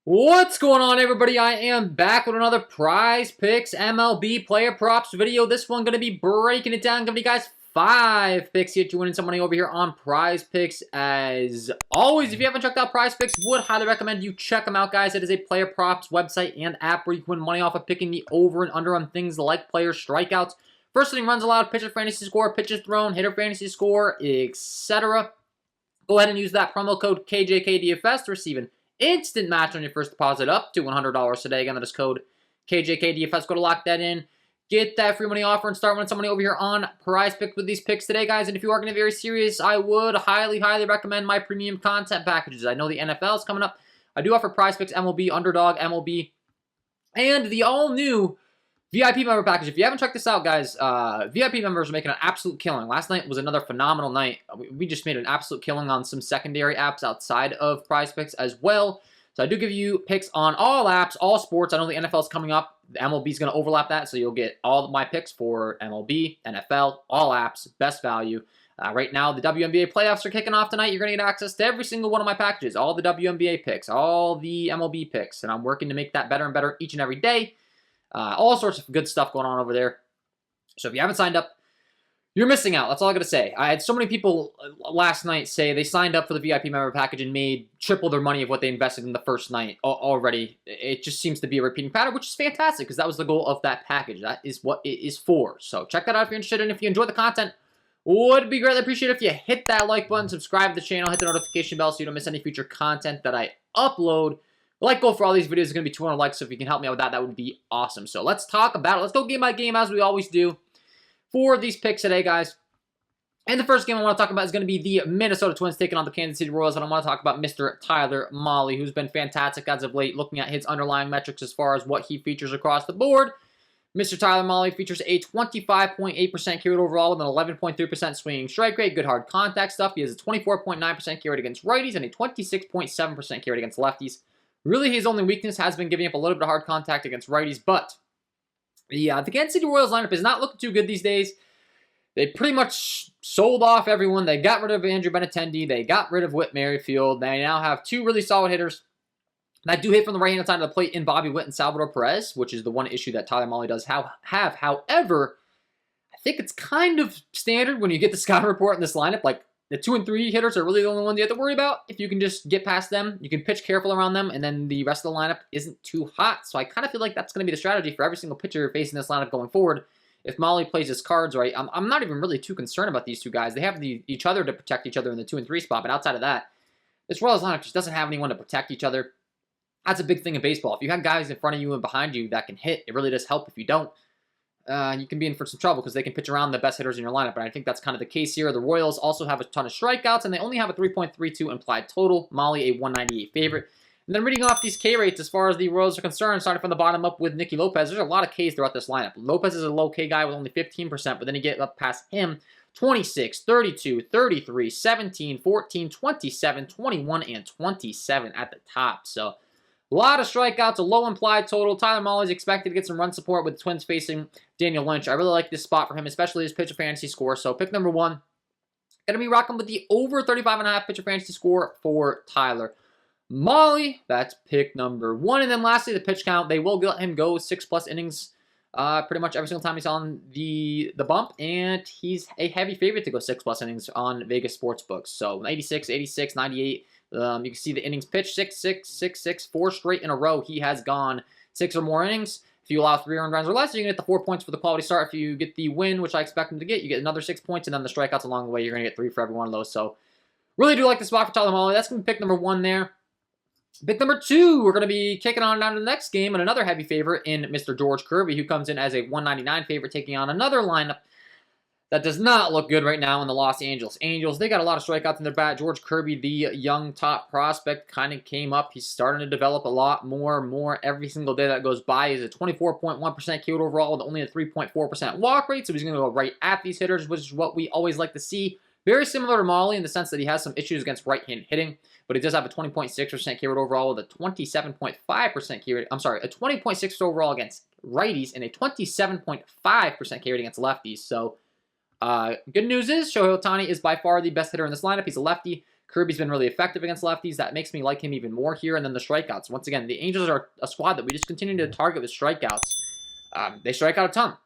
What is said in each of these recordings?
What's going on, everybody? I am back with another Prizepicks MLB player props video. This one going to be breaking it down, giving you guys 5 picks here to win some money over here on Prizepicks. As always, if you haven't checked out Prizepicks, would highly recommend you check them out, guys. It is a player props website and app where you can win money off of picking the over and under on things like player strikeouts, first inning runs allowed, pitcher fantasy score, pitches thrown, hitter fantasy score, etc. Go ahead and use that promo code KJK DFS to receive an instant match on your first deposit up to $100 today. Again, that is code KJK DFS. Go to lock that in. Get that free money offer and start winning some money over here on Prizepicks with these picks today, guys. And if you are going to be very serious, I would highly recommend my premium content packages. I know the NFL is coming up. I do offer Prizepicks MLB, Underdog MLB, and the all-new VIP member package. If you haven't checked this out, guys, VIP members are making an absolute killing. Last night was another phenomenal night. We just made an absolute killing on some secondary apps outside of Prizepicks as well. So I do give you picks on all apps, all sports. I know the NFL is coming up. The MLB is going to overlap that, so you'll get all of my picks for MLB, NFL, all apps, best value. Right now, the WNBA playoffs are kicking off tonight. You're going to get access to every single one of my packages, all the WNBA picks, all the MLB picks, and I'm working to make that better and better each and every day. All sorts of good stuff going on over there. So if you haven't signed up, you're missing out. That's all I got to say. I had so many people last night say they signed up for the VIP member package and made triple their money of what they invested in the first night already. It just seems to be a repeating pattern, which is fantastic because that was the goal of that package. That is what it is for. So check that out if you're interested. And if you enjoy the content, would be greatly appreciated if you hit that like button, subscribe to the channel, hit the notification bell so you don't miss any future content that I upload. The like goal for all these videos is going to be 200 likes, so if you can help me out with that, that would be awesome. So let's talk about it. Let's go game by game as we always do for these picks today, guys. And the first game I want to talk about is going to be the Minnesota Twins taking on the Kansas City Royals, and I want to talk about Mr. Tyler Mahle, who's been fantastic as of late, looking at his underlying metrics as far as what he features across the board. Mr. Tyler Mahle features a 25.8% K rate overall with an 11.3% swinging strike rate, good hard contact stuff. He has a 24.9% K rate against righties and a 26.7% K rate against lefties. Really, his only weakness has been giving up a little bit of hard contact against righties, but the Kansas City Royals lineup is not looking too good these days. They pretty much sold off everyone. They got rid of Andrew Benintendi. They got rid of Whit Merrifield. They now have 2 really solid hitters that do hit from the right-hand side of the plate in Bobby Witt and Salvador Perez, which is the one issue that Tyler Mahle does have. However, I think it's kind of standard when you get the scouting report in this lineup. Like, the 2 and 3 hitters are really the only ones you have to worry about. If you can just get past them, you can pitch careful around them, and then the rest of the lineup isn't too hot. So I kind of feel like that's going to be the strategy for every single pitcher facing this lineup going forward. If Mahle plays his cards right, I'm not even really too concerned about these two guys. They have each other to protect each other in the 2 and 3 spot, but outside of that, this Royals lineup just doesn't have anyone to protect each other. That's a big thing in baseball. If you have guys in front of you and behind you that can hit, it really does help. If you don't, you can be in for some trouble because they can pitch around the best hitters in your lineup. And I think that's kind of the case here. The Royals also have a ton of strikeouts, and they only have a 3.32 implied total. Mahle, a 198 favorite. And then reading off these K rates as far as the Royals are concerned, starting from the bottom up with Nicky Lopez, there's a lot of Ks throughout this lineup. Lopez is a low K guy with only 15%, but then you get up past him, 26, 32, 33, 17, 14, 27, 21, and 27 at the top. So a lot of strikeouts, a low implied total. Tyler Mahle is expected to get some run support with the Twins facing Daniel Lynch. I really like this spot for him, especially his pitcher fantasy score. So pick number 1, going to be rocking with the over 35.5 pitcher fantasy score for Tyler Mahle. That's pick number 1. And then lastly, the pitch count. They will let him go 6+ innings pretty much every single time he's on the bump. And he's a heavy favorite to go 6+ innings on Vegas Sportsbooks. So 86, 86, 98. You can see the innings pitched, 6, 6, 6, 6, 4 straight in a row. He has gone 6 or more innings. If you allow 3 earned runs or less, you can get the 4 points for the quality start. If you get the win, which I expect him to get, you get another 6 points, and then the strikeouts along the way, you're going to get 3 for every one of those. So really do like the spot for Tyler Mahle. That's going to be pick number 1 there. Pick number 2, we're going to be kicking on down to the next game, and another heavy favorite in Mr. George Kirby, who comes in as a 199 favorite, taking on another lineup that does not look good right now in the Los Angeles Angels. They got a lot of strikeouts in their bat. George Kirby, the young top prospect, kind of came up. He's starting to develop a lot more every single day that goes by. He's a 24.1% K overall with only a 3.4% walk rate, so he's going to go right at these hitters, which is what we always like to see. Very similar to Mahle in the sense that he has some issues against right-handed hitting, but he does have a 20.6% K rate overall with a 27.5% K rate. I'm sorry, a 20.6 overall against righties and a 27.5% K rate against lefties. So good news is Shohei Ohtani is by far the best hitter in this lineup. He's a lefty. Kirby's been really effective against lefties. That makes me like him even more here. And then the strikeouts. Once again, the Angels are a squad that we just continue to target with strikeouts. They strike out a ton.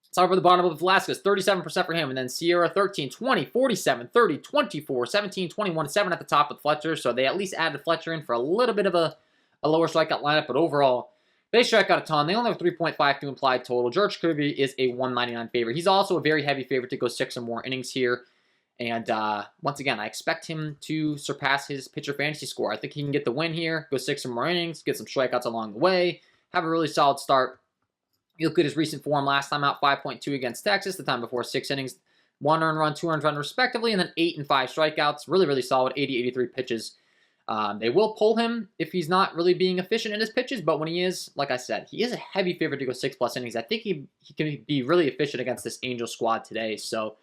Let's over the bottom of Velasquez, 37% for him. And then Sierra, 13, 20, 47, 30, 24, 17, 21, 7 at the top with Fletcher. So they at least added Fletcher in for a little bit of a lower strikeout lineup. But overall, they strike out a ton. They only have 3.52 implied total. George Kirby is a 199 favorite. He's also a very heavy favorite to go 6 or more innings here. And once again, I expect him to surpass his pitcher fantasy score. I think he can get the win here, go 6 or more innings, get some strikeouts along the way, have a really solid start. You look at his recent form last time out, 5.2 against Texas, the time before 6 innings, 1 earned run, 2 earned run respectively, and then 8 and 5 strikeouts. Really, really solid, 80, 83 pitches. They will pull him if he's not really being efficient in his pitches, but when he is, like I said, he is a heavy favorite to go 6+ innings. I think he can be really efficient against this Angel squad today. So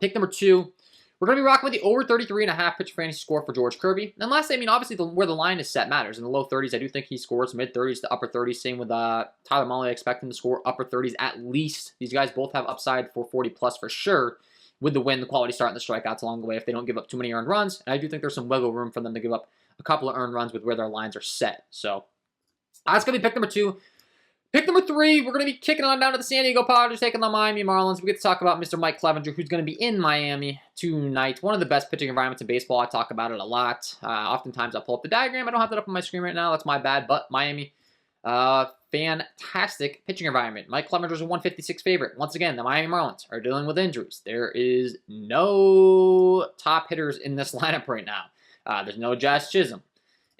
pick number 2. We're going to be rocking with the over 33.5 pitch fantasy score for George Kirby. And lastly, I mean, obviously where the line is set matters. In the low 30s, I do think he scores mid-30s to upper 30s. Same with Tyler Mahle. I expect him to score upper 30s at least. These guys both have upside for 40+ for sure with the win, the quality start, and the strikeouts along the way if they don't give up too many earned runs. And I do think there's some wiggle room for them to give up a couple of earned runs with where their lines are set. So that's going to be pick number 2. Pick number 3, we're going to be kicking on down to the San Diego Padres, taking the Miami Marlins. We get to talk about Mr. Mike Clevenger, who's going to be in Miami tonight. One of the best pitching environments in baseball. I talk about it a lot. Oftentimes I pull up the diagram. I don't have that up on my screen right now. That's my bad. But Miami, fantastic pitching environment. Mike Clevenger's a 156 favorite. Once again, the Miami Marlins are dealing with injuries. There is no top hitters in this lineup right now. There's no Josh Chisholm.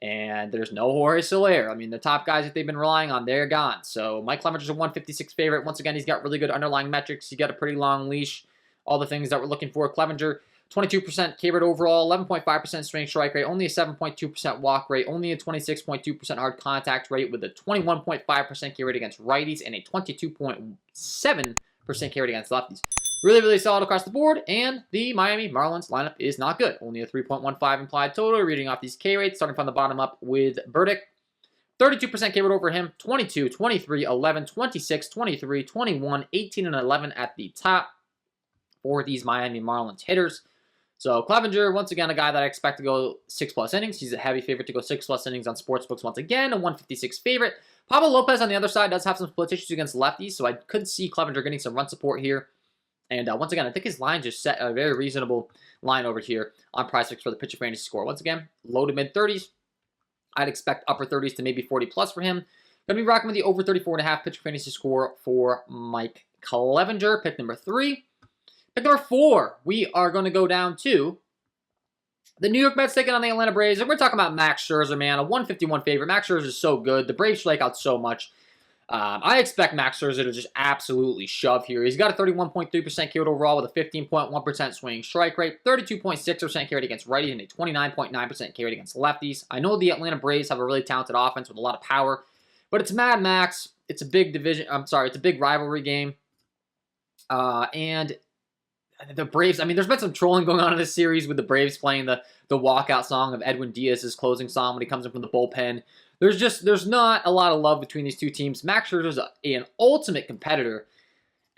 And there's no Jorge Soler. I mean, the top guys that they've been relying on, they're gone. So Mike Clevenger's a 156 favorite. Once again, he's got really good underlying metrics. He's got a pretty long leash. All the things that we're looking for. Clevenger, 22% K rate overall, 11.5% swing strike rate, only a 7.2% walk rate, only a 26.2% hard contact rate with a 21.5% K rate against righties and a 22.7% K rate against lefties. Really, really solid across the board, and the Miami Marlins lineup is not good. Only a 3.15 implied total, reading off these K rates, starting from the bottom up with Burdick. 32% K rate over him, 22, 23, 11, 26, 23, 21, 18, and 11 at the top for these Miami Marlins hitters. So Clevenger, once again, a guy that I expect to go 6+ innings. He's a heavy favorite to go 6+ innings on sportsbooks once again, a 156 favorite. Pablo Lopez on the other side does have some split issues against lefties, so I could see Clevenger getting some run support here. And once again, I think his line just set a very reasonable line over here on Prizepicks for the pitcher fantasy score. Once again, low to mid 30s. I'd expect upper 30s to maybe 40+ for him. Going to be rocking with the over 34.5 pitcher fantasy score for Mike Clevenger. Pick number 3. Pick number 4, we are going to go down to the New York Mets taking on the Atlanta Braves. And we're talking about Max Scherzer, man, a 151 favorite. Max Scherzer is so good. The Braves strike out so much. I expect Max Scherzer to just absolutely shove here. He's got a 31.3% K rate overall with a 15.1% swinging strike rate, 32.6% K rate against righties, and a 29.9% K rate against lefties. I know the Atlanta Braves have a really talented offense with a lot of power, but it's Mad Max. It's a big division. It's a big rivalry game. And the Braves, I mean, there's been some trolling going on in this series with the Braves playing the walkout song of Edwin Diaz's closing song when he comes in from the bullpen. There's not a lot of love between these two teams. Max Scherzer's an ultimate competitor.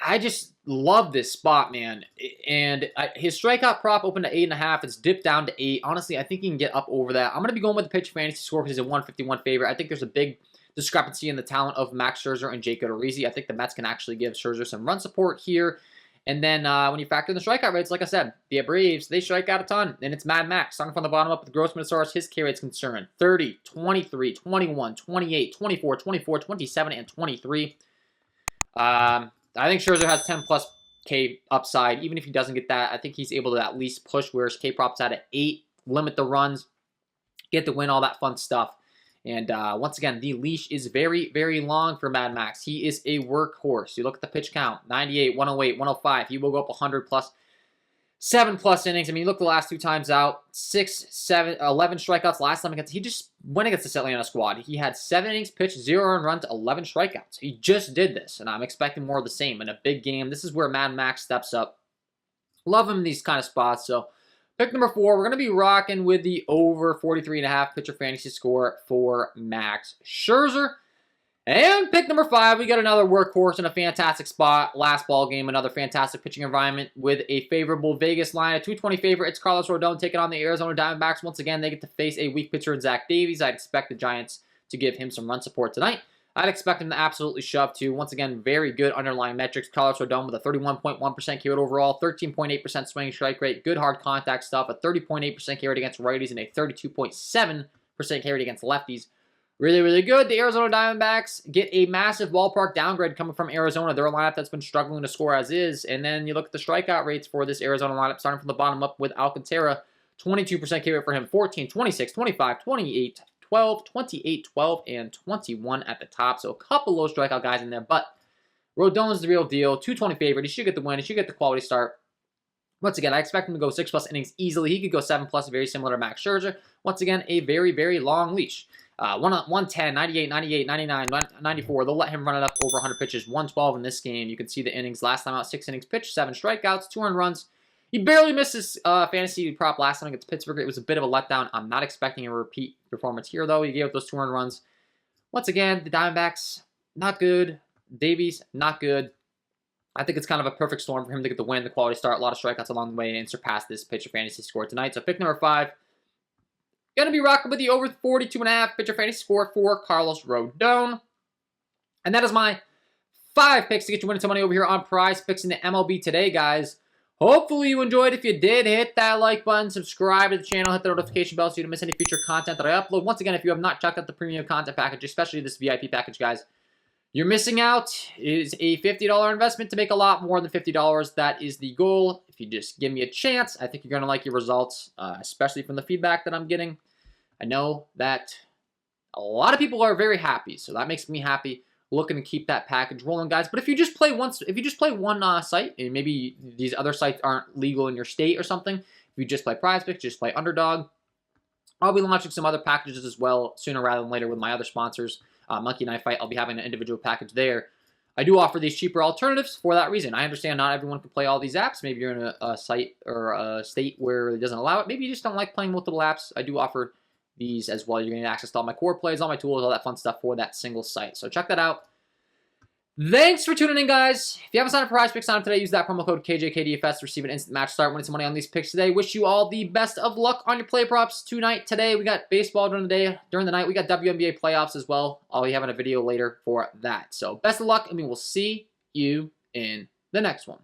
I just love this spot, man. And his strikeout prop opened to 8.5. It's dipped down to 8. Honestly, I think he can get up over that. I'm going to be going with the pitch fantasy score because he's a 151 favorite. I think there's a big discrepancy in the talent of Max Scherzer and Jake Odorizzi. I think the Mets can actually give Scherzer some run support here. And then when you factor in the strikeout rates, like I said, the Braves, they strike out a ton. And it's Mad Max. Starting from the bottom up with Grossman as far as his K rate's concerned. 30, 23, 21, 28, 24, 24, 27, and 23. I think Scherzer has 10+ K upside. Even if he doesn't get that, I think he's able to at least push where his K prop's at 8, limit the runs, get the win, all that fun stuff. And once again, the leash is very, very long for Mad Max. He is a workhorse. You look at the pitch count, 98, 108, 105. He will go up 100+, 7+ innings. I mean, you look the last 2 times out, 6, 7, 11 strikeouts last time against. He just went against this Atlanta squad. He had 7 innings pitched, 0 earned run to 11 strikeouts. He just did this, and I'm expecting more of the same in a big game. This is where Mad Max steps up. Love him in these kind of spots, so pick number 4, we're going to be rocking with the over 43.5 pitcher fantasy score for Max Scherzer. And pick number 5, we got another workhorse in a fantastic spot. Last ball game, another fantastic pitching environment with a favorable Vegas line. A 220 favorite, it's Carlos Rodon taking on the Arizona Diamondbacks. Once again, they get to face a weak pitcher in Zach Davies. I'd expect the Giants to give him some run support tonight. I'd expect him to absolutely shove too. Once again, very good underlying metrics. Carlos Rodon with a 31.1% K rate overall, 13.8% swing strike rate, good hard contact stuff, a 30.8% K rate against righties, and a 32.7% K rate against lefties. Really, really good. The Arizona Diamondbacks get a massive ballpark downgrade coming from Arizona. They're a lineup that's been struggling to score as is. And then you look at the strikeout rates for this Arizona lineup, starting from the bottom up with Alcantara. 22% K rate for him, 14, 26, 25, 28, 12, 28, 12, and 21 at the top. So a couple low strikeout guys in there. But Rodon's the real deal. 220 favorite. He should get the win. He should get the quality start. Once again, I expect him to go 6+ innings easily. He could go 7+, very similar to Max Scherzer. Once again, a very, very long leash. 110, 98, 98, 99, 94. They'll let him run it up over 100 pitches. 112 in this game. You can see the innings. Last time out, 6 innings pitched, 7 strikeouts, 2 earned runs. He barely missed his fantasy prop last time against Pittsburgh. It was a bit of a letdown. I'm not expecting a repeat performance here, though. He gave up those 2 earned runs. Once again, the Diamondbacks, not good. Davies, not good. I think it's kind of a perfect storm for him to get the win, the quality start, a lot of strikeouts along the way, and surpass this pitcher fantasy score tonight. So pick number 5. Going to be rocking with the over 42.5 pitcher fantasy score for Carlos Rodon. And that is my 5 picks to get you winning some money over here on Prizepicks in the MLB today, guys. Hopefully you enjoyed. If you did, hit that like button, subscribe to the channel, hit the notification bell so you don't miss any future content that I upload. Once again, if you have not checked out the premium content package, especially this VIP package, guys, you're missing out. It is a $50 investment to make a lot more than $50. That is the goal. If you just give me a chance, I think you're going to like your results, especially from the feedback that I'm getting. I know that a lot of people are very happy, so that makes me happy. Looking to keep that package rolling, guys. But if you just play one site, and maybe these other sites aren't legal in your state or something, if you just play Prizepicks, just play Underdog, I'll be launching some other packages as well sooner rather than later with my other sponsors. Monkey Knife Fight, I'll be having an individual package there. I do offer these cheaper alternatives for that reason. I understand not everyone can play all these apps. Maybe you're in a site or a state where it doesn't allow it. Maybe you just don't like playing multiple apps. I do offer these as well. You're going to get access to all my core plays, all my tools, all that fun stuff for that single site. So check that out. Thanks for tuning in, guys. If you haven't signed up for Prizepicks, sign up today. Use that promo code KJK DFS to receive an instant match start. Winning some money on these picks today. Wish you all the best of luck on your play props tonight. Today, we got baseball during the day. During the night, we got WNBA playoffs as well. I'll be having a video later for that. So best of luck, and we will see you in the next one.